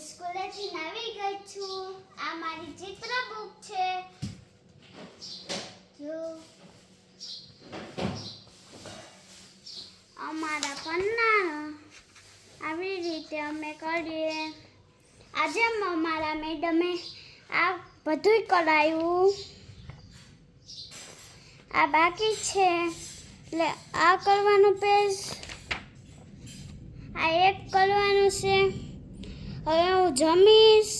સ્કૂલેથી આવી ગઈ છું. આ મારી ચિત્ર બુક છે. જો અમારા પન્ના આવી રીતે અમે કરીએ. આજે અમારા મેડમે આ બધું કરાયું. આ બાકી છે એટલે આ કરવાનું પેજ, આ એક કરવાનું છે. હવે હું જમીશ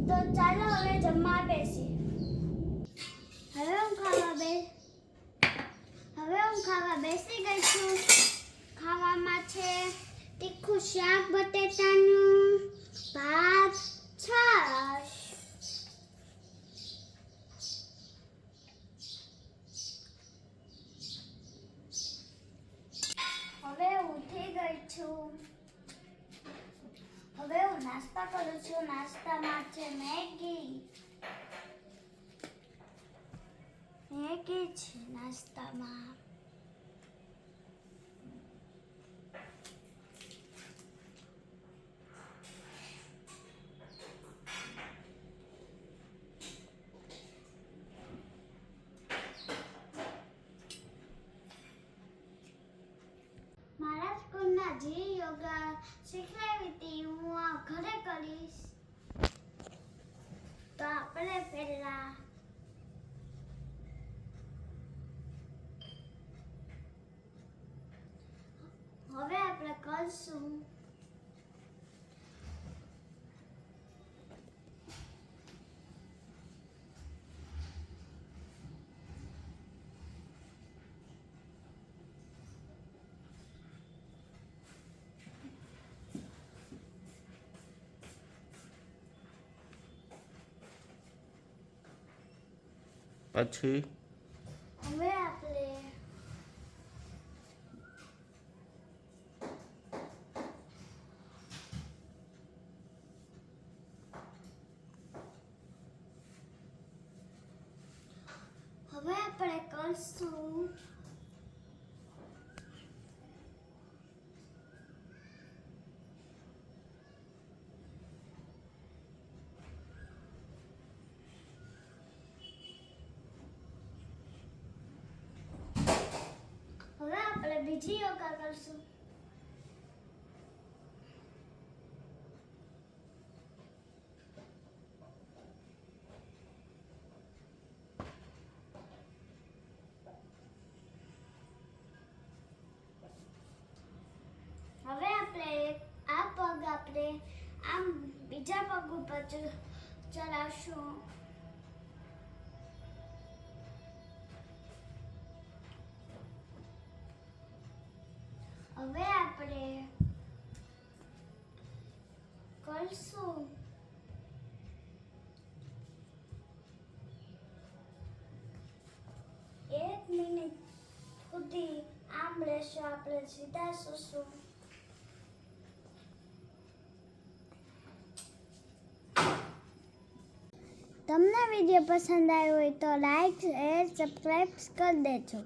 તો ચાલો હવે જમવા બેસી. હવે હું ખાવા બેસી ગઈ છું. ખાવામાં છે તીખું શાક બટેટાનું, ભાત, છાશ. હવે ઉઠી ગઈ છું. હવે હું નાસ્તા કરું છું. નાસ્તામાં છે મેગી છે નાસ્તામાં. મારા સ્કૂલના જે યોગા શીખવાડી હતી હું આ ઘરે કરીશ. તો આપણે પહેલા હવે આપણે કરશું પછી હવે આપણે કરશું બીજી યોગા કરશું. હવે આપણે આ પગ આપણે આમ બીજા પગ ઉપર ચલાવશું. હવે આપણે કરશું એક મિનિટ સુધી આમ રહેશું. આપણે સીધા સૂશું. તમને વિડીયો પસંદ આવ્યો હોય તો લાઈક, શેર, સબસ્ક્રાઇબ કરી દેજો.